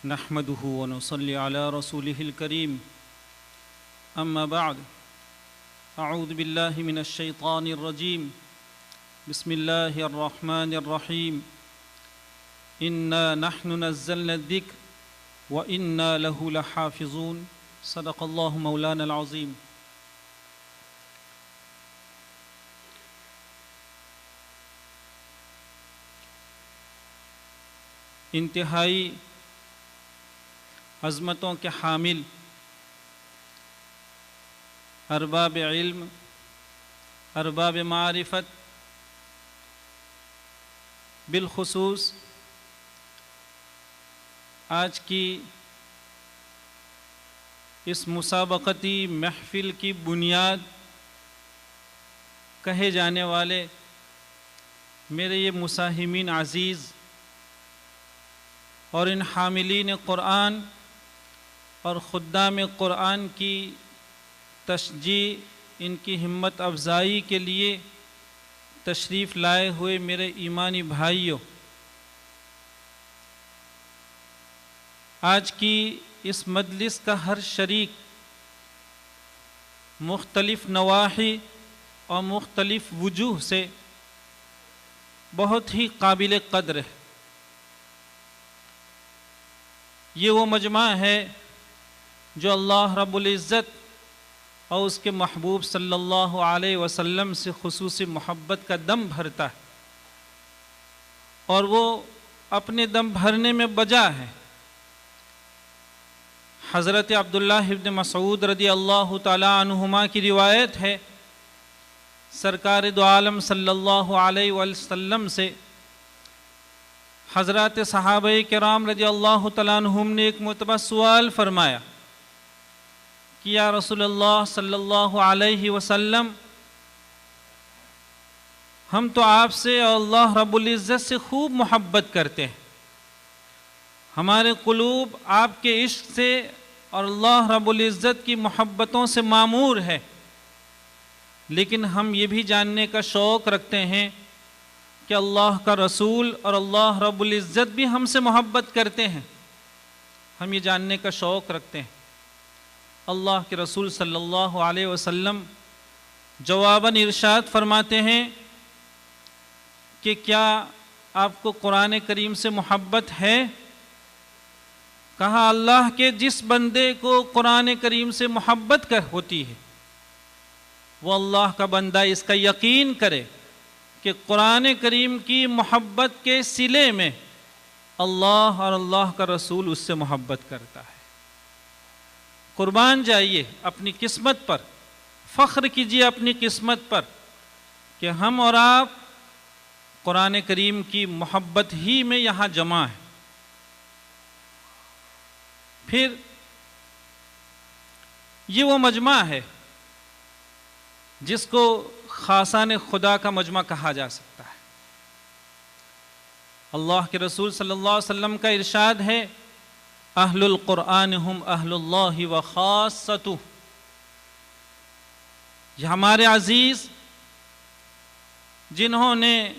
نحمده ونصلي على رسوله الكريم أما بعد أعوذ بالله من الشيطان الرجيم بسم الله الرحمن الرحيم إنا نحن نزلنا الذكر وإنا له لحافظون صدق الله مولانا العظيم۔ انتہائی عظمتوں کے حامل ارباب علم، ارباب معرفت، بالخصوص آج کی اس مسابقتی محفل کی بنیاد کہے جانے والے میرے یہ مساہمین عزیز اور ان حاملین قرآن اور خدام قرآن کی تشجیع، ان کی ہمت افزائی کے لیے تشریف لائے ہوئے میرے ایمانی بھائیوں، آج کی اس مجلس کا ہر شریک مختلف نواحی اور مختلف وجوہ سے بہت ہی قابل قدر ہے۔ یہ وہ مجمع ہے جو اللہ رب العزت اور اس کے محبوب صلی اللہ علیہ وسلم سے خصوصی محبت کا دم بھرتا ہے، اور وہ اپنے دم بھرنے میں بجا ہے۔ حضرت عبداللہ ابن مسعود رضی اللہ تعالی عنہما کی روایت ہے، سرکار دو عالم صلی اللہ علیہ وسلم سے حضرات صحابہ کرام رضی اللہ تعالیٰ عنہم نے ایک مرتبہ سوال فرمایا کہ یا رسول اللہ صلی اللہ علیہ وسلم، ہم تو آپ سے اور اللہ رب العزت سے خوب محبت کرتے ہیں، ہمارے قلوب آپ کے عشق سے اور اللہ رب العزت کی محبتوں سے معمور ہے، لیکن ہم یہ بھی جاننے کا شوق رکھتے ہیں کہ اللہ کا رسول اور اللہ رب العزت بھی ہم سے محبت کرتے ہیں، ہم یہ جاننے کا شوق رکھتے ہیں۔ اللہ کے رسول صلی اللہ علیہ وسلم جواباً ارشاد فرماتے ہیں کہ کیا آپ کو قرآن کریم سے محبت ہے؟ کہا اللہ کے جس بندے کو قرآن کریم سے محبت ہوتی ہے وہ اللہ کا بندہ اس کا یقین کرے کہ قرآن کریم کی محبت کے صلے میں اللہ اور اللہ کا رسول اس سے محبت کرتا ہے۔ قربان جائیے اپنی قسمت پر، فخر کیجیے اپنی قسمت پر کہ ہم اور آپ قرآن کریم کی محبت ہی میں یہاں جمع ہیں۔ پھر یہ وہ مجمع ہے جس کو خاصان خدا کا مجمع کہا جا سکتا ہے۔ اللہ کے رسول صلی اللہ علیہ وسلم کا ارشاد ہے، اہل القرآن ہم اہل اللہ و خاصتہ۔ یہ ہمارے عزیز جنہوں نے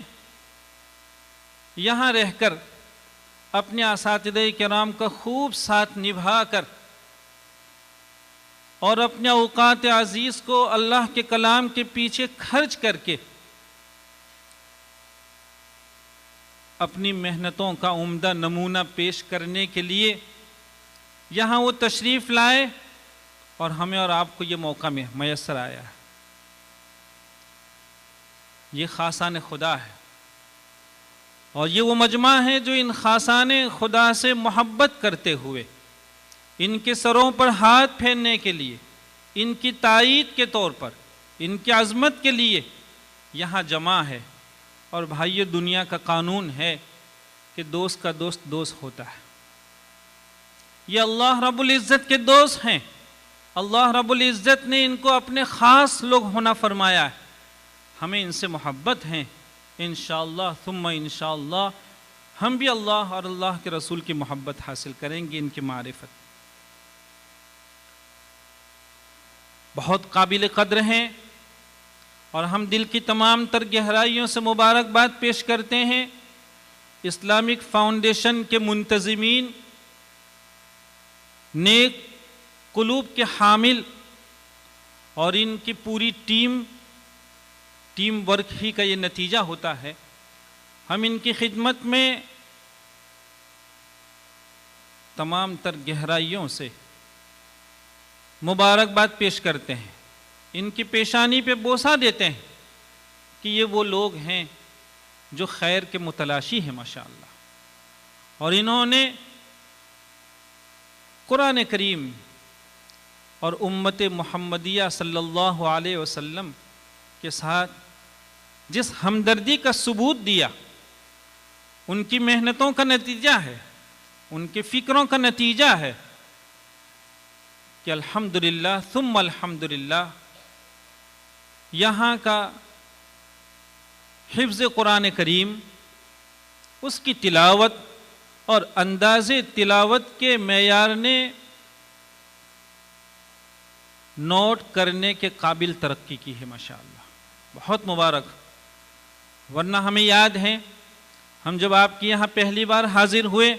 یہاں رہ کر اپنے اساتذہ کرام کا خوب ساتھ نبھا کر اور اپنے اوقات عزیز کو اللہ کے کلام کے پیچھے خرچ کر کے اپنی محنتوں کا عمدہ نمونہ پیش کرنے کے لیے یہاں وہ تشریف لائے، اور ہمیں اور آپ کو یہ موقع میسر آیا ہے۔ یہ خاصان خدا ہے، اور یہ وہ مجمع ہے جو ان خاصان خدا سے محبت کرتے ہوئے ان کے سروں پر ہاتھ پھیرنے کے لیے، ان کی تائید کے طور پر، ان کی عظمت کے لیے یہاں جمع ہے۔ اور بھائیو، دنیا کا قانون ہے کہ دوست کا دوست دوست ہوتا ہے۔ یہ اللہ رب العزت کے دوست ہیں، اللہ رب العزت نے ان کو اپنے خاص لوگ ہونا فرمایا ہے، ہمیں ان سے محبت ہے۔ انشاءاللہ ثم انشاءاللہ ہم بھی اللہ اور اللہ کے رسول کی محبت حاصل کریں گے، ان کی معرفت۔ بہت قابل قدر ہیں، اور ہم دل کی تمام تر گہرائیوں سے مبارکباد پیش کرتے ہیں اسلامک فاؤنڈیشن کے منتظمین نیک قلوب کے حامل، اور ان کی پوری ٹیم ورک ہی کا یہ نتیجہ ہوتا ہے۔ ہم ان کی خدمت میں تمام تر گہرائیوں سے مبارکباد پیش کرتے ہیں، ان کی پیشانی پہ بوسہ دیتے ہیں کہ یہ وہ لوگ ہیں جو خیر کے متلاشی ہیں ماشاءاللہ، اور انہوں نے قرآن کریم اور امت محمدیہ صلی اللہ علیہ وسلم کے ساتھ جس ہمدردی کا ثبوت دیا، ان کی محنتوں کا نتیجہ ہے، ان کی فکروں کا نتیجہ ہے کہ الحمدللہ ثم الحمدللہ یہاں کا حفظ قرآن کریم، اس کی تلاوت اور انداز تلاوت کے معیار نے نوٹ کرنے کے قابل ترقی کی ہے ماشاءاللہ، بہت مبارک۔ ورنہ ہمیں یاد ہے ہم جب آپ کے یہاں پہلی بار حاضر ہوئے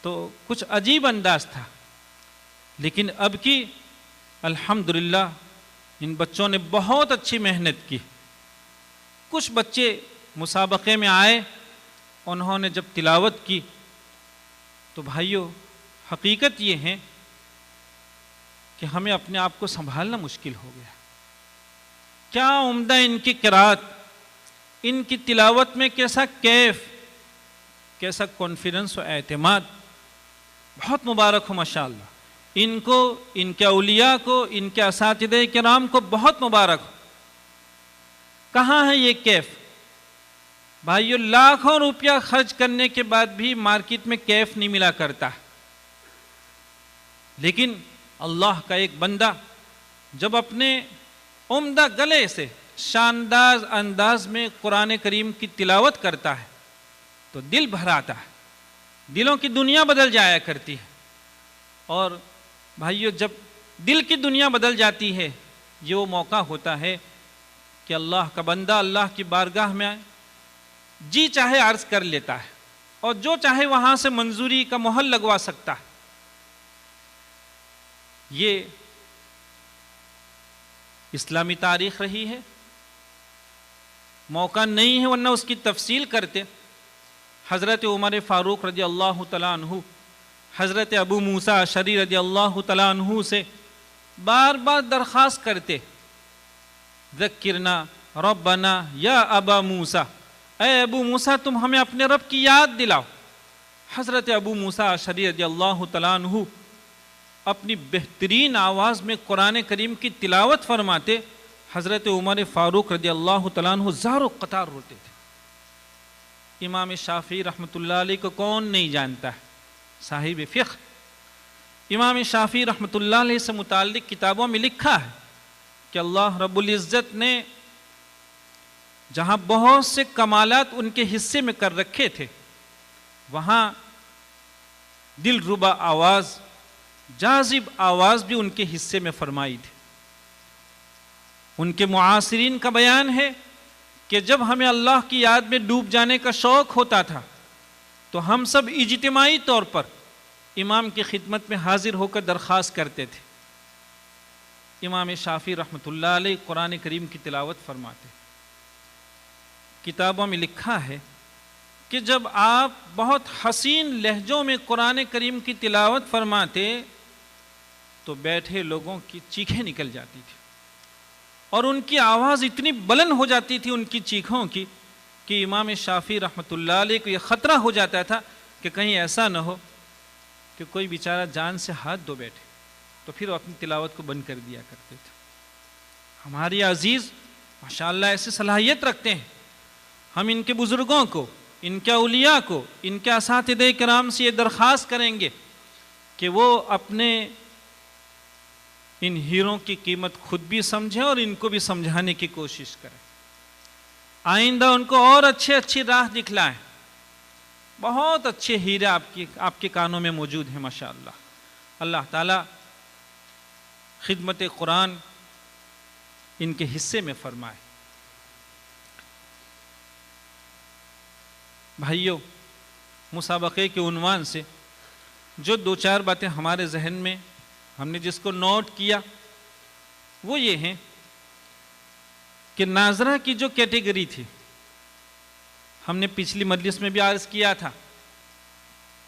تو کچھ عجیب انداز تھا، لیکن اب کی الحمدللہ ان بچوں نے بہت اچھی محنت کی۔ کچھ بچے مسابقے میں آئے، انہوں نے جب تلاوت کی تو بھائیو حقیقت یہ ہے کہ ہمیں اپنے آپ کو سنبھالنا مشکل ہو گیا۔ کیا عمدہ ان کی قرات، ان کی تلاوت میں کیسا کیف، کیسا کانفیڈنس و اعتماد، بہت مبارک ہو ماشاءاللہ ان کو، ان کے اولیاء کو، ان کے اساتذہ کرام کو بہت مبارک ہو۔ کہاں ہے یہ کیف؟ بھائیو لاکھوں روپیہ خرچ کرنے کے بعد بھی مارکیٹ میں کیف نہیں ملا کرتا، لیکن اللہ کا ایک بندہ جب اپنے عمدہ گلے سے شاندار انداز میں قرآن کریم کی تلاوت کرتا ہے تو دل بھر آتا ہے، دلوں کی دنیا بدل جایا کرتی ہے۔ اور بھائیو جب دل کی دنیا بدل جاتی ہے، یہ وہ موقع ہوتا ہے کہ اللہ کا بندہ اللہ کی بارگاہ میں جی چاہے عرض کر لیتا ہے، اور جو چاہے وہاں سے منظوری کا مہر لگوا سکتا ہے۔ یہ اسلامی تاریخ رہی ہے، موقع نہیں ہے ورنہ اس کی تفصیل کرتے۔ حضرت عمر فاروق رضی اللہ تعالیٰ عنہ حضرت ابو موسیٰ اشعری رضی اللہ تعالیٰ عنہ سے بار بار درخواست کرتے، ذکرنا ربنا یا ابا موسیٰ، اے ابو موسیٰ تم ہمیں اپنے رب کی یاد دلاؤ۔ حضرت ابو موسیٰ اشعری رضی اللہ تعالیٰ عنہ اپنی بہترین آواز میں قرآن کریم کی تلاوت فرماتے، حضرت عمر فاروق رضی اللہ تعالیٰ عنہ زار و قطار روتے تھے۔ امام شافعی رحمۃ اللہ علیہ کو کون نہیں جانتا ہے، صاحب فقہ۔ امام شافعی رحمۃ اللہ علیہ سے متعلق کتابوں میں لکھا ہے کہ اللہ رب العزت نے جہاں بہت سے کمالات ان کے حصے میں کر رکھے تھے، وہاں دل ربا آواز، جاذب آواز بھی ان کے حصے میں فرمائی تھی۔ ان کے معاصرین کا بیان ہے کہ جب ہمیں اللہ کی یاد میں ڈوب جانے کا شوق ہوتا تھا تو ہم سب اجتماعی طور پر امام کی خدمت میں حاضر ہو کر درخواست کرتے تھے۔ امام شافعی رحمۃ اللہ علیہ قرآن کریم کی تلاوت فرماتے۔ کتابوں میں لکھا ہے کہ جب آپ بہت حسین لہجوں میں قرآن کریم کی تلاوت فرماتے تو بیٹھے لوگوں کی چیخیں نکل جاتی تھی، اور ان کی آواز اتنی بلند ہو جاتی تھی ان کی چیخوں کی کہ امام شافعی رحمۃ اللہ علیہ کو یہ خطرہ ہو جاتا تھا کہ کہیں ایسا نہ ہو کہ کوئی بیچارہ جان سے ہاتھ دھو بیٹھے، تو پھر وہ اپنی تلاوت کو بند کر دیا کرتے تھے۔ ہماری عزیز ماشاءاللہ ایسی صلاحیت رکھتے ہیں، ہم ان کے بزرگوں کو، ان کے اولیاء کو، ان کے اساتذہ کرام سے یہ درخواست کریں گے کہ وہ اپنے ان ہیروں کی قیمت خود بھی سمجھیں اور ان کو بھی سمجھانے کی کوشش کریں، آئندہ ان کو اور اچھی راہ دکھلائیں۔ بہت اچھے ہیرے آپ کے کانوں میں موجود ہیں ماشاءاللہ۔ اللہ تعالیٰ خدمت قرآن ان کے حصے میں فرمائے۔ بھائیو، مسابقے کے عنوان سے جو دو چار باتیں ہمارے ذہن میں ہم نے جس کو نوٹ کیا وہ یہ ہیں کہ ناظرہ کی جو کیٹیگری تھی، ہم نے پچھلی مجلس میں بھی عرض کیا تھا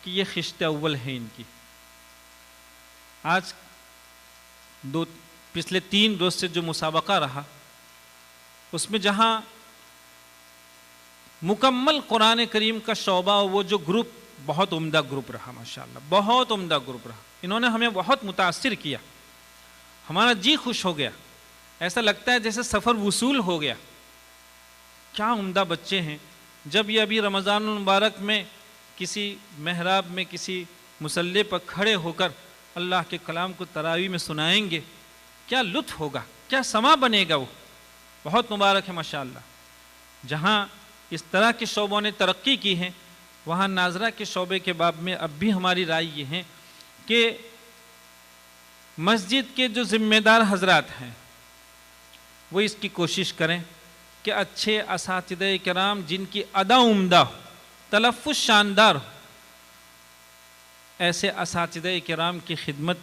کہ یہ خشت اول ہے ان کی. آج پچھلے 3 روز سے جو مسابقہ رہا اس میں جہاں مکمل قرآن کریم کا شعبہ، وہ جو گروپ بہت عمدہ گروپ رہا، ماشاءاللہ بہت عمدہ گروپ رہا. انہوں نے ہمیں بہت متاثر کیا، ہمارا جی خوش ہو گیا، ایسا لگتا ہے جیسے سفر وصول ہو گیا. کیا عمدہ بچے ہیں. جب یہ ابھی رمضان المبارک میں کسی محراب میں کسی مصلی پر کھڑے ہو کر اللہ کے کلام کو تراویح میں سنائیں گے، کیا لطف ہوگا، کیا سما بنے گا. وہ بہت مبارک ہے ماشاءاللہ. جہاں اس طرح کے شعبوں نے ترقی کی ہے، وہاں ناظرہ کے شعبے کے باب میں اب بھی ہماری رائے یہ ہے کہ مسجد کے جو ذمہ دار حضرات ہیں وہ اس کی کوشش کریں کہ اچھے اساتذہ کرام جن کی ادا عمدہ ہو، تلفظ شاندار ہو، ایسے اساتذہ کرام کی خدمت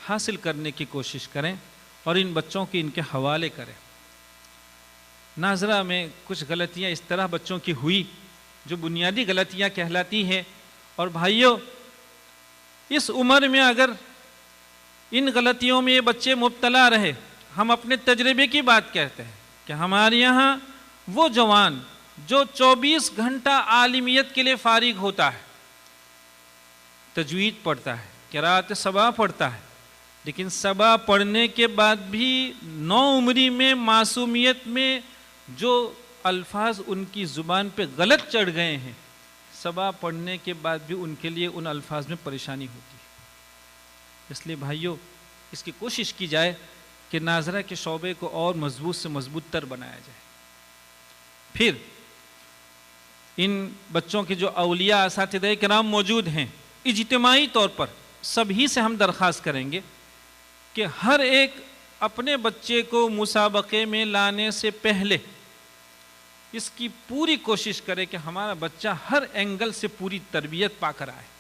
حاصل کرنے کی کوشش کریں اور ان بچوں کی ان کے حوالے کریں. ناظرہ میں کچھ غلطیاں اس طرح بچوں کی ہوئی جو بنیادی غلطیاں کہلاتی ہیں، اور بھائیوں اس عمر میں اگر ان غلطیوں میں یہ بچے مبتلا رہے، ہم اپنے تجربے کی بات کہتے ہیں کہ ہمارے یہاں وہ جوان جو 24 گھنٹہ عالمیت کے لیے فارغ ہوتا ہے، تجوید پڑھتا ہے، قرأت سبع پڑھتا ہے، لیکن سبع پڑھنے کے بعد بھی نو عمری میں معصومیت میں جو الفاظ ان کی زبان پہ غلط چڑھ گئے ہیں، سبع پڑھنے کے بعد بھی ان کے لیے ان الفاظ میں پریشانی ہوتی ہے. اس لیے بھائیوں اس کی کوشش کی جائے کہ ناظرہ کے شعبے کو اور مضبوط سے مضبوط تر بنایا جائے. پھر ان بچوں کے جو اولیاء اساتذہ کرام موجود ہیں، اجتماعی طور پر سبھی سے ہم درخواست کریں گے کہ ہر ایک اپنے بچے کو مسابقے میں لانے سے پہلے اس کی پوری کوشش کرے کہ ہمارا بچہ ہر اینگل سے پوری تربیت پا کر آئے.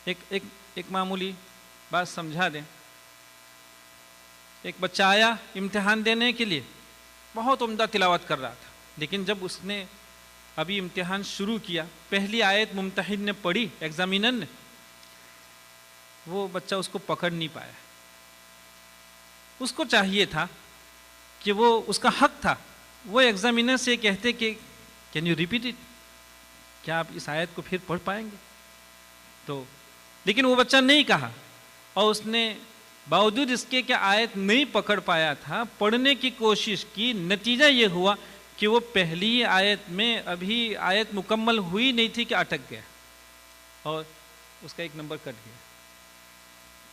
ایک معمولی بات سمجھا دیں. ایک بچہ آیا امتحان دینے کے لیے، بہت عمدہ تلاوت کر رہا تھا، لیکن جب اس نے ابھی امتحان شروع کیا، پہلی آیت ممتحن نے پڑھی، ایگزامینر نے، وہ بچہ اس کو پکڑ نہیں پایا. اس کو چاہیے تھا کہ وہ اس کا حق تھا وہ ایگزامینر سے کہتے کہ کین یو ریپیٹ اٹ، کیا آپ اس آیت کو پھر پڑھ پائیں گے؟ تو لیکن وہ بچہ نہیں کہا، اور اس نے باوجود اس کے کہ آیت نہیں پکڑ پایا تھا، پڑھنے کی کوشش کی. نتیجہ یہ ہوا کہ وہ پہلی آیت میں ابھی آیت مکمل ہوئی نہیں تھی کہ اٹک گیا اور اس کا 1 نمبر کٹ گیا.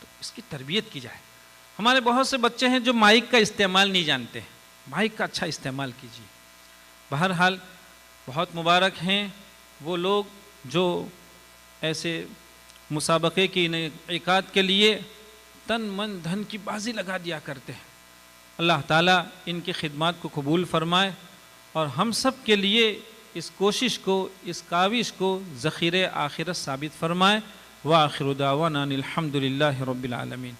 تو اس کی تربیت کی جائے. ہمارے بہت سے بچے ہیں جو مائک کا استعمال نہیں جانتے ہیں، مائک کا اچھا استعمال کیجیے. بہرحال بہت مبارک ہیں وہ لوگ جو ایسے مسابقے کی انعقاد کے لیے تن من دھن کی بازی لگا دیا کرتے ہیں. اللہ تعالیٰ ان کی خدمات کو قبول فرمائے اور ہم سب کے لیے اس کوشش کو، اس کاوش کو ذخیرِ آخرت ثابت فرمائے. وآخر دعوانا الحمد للہ رب العالمین.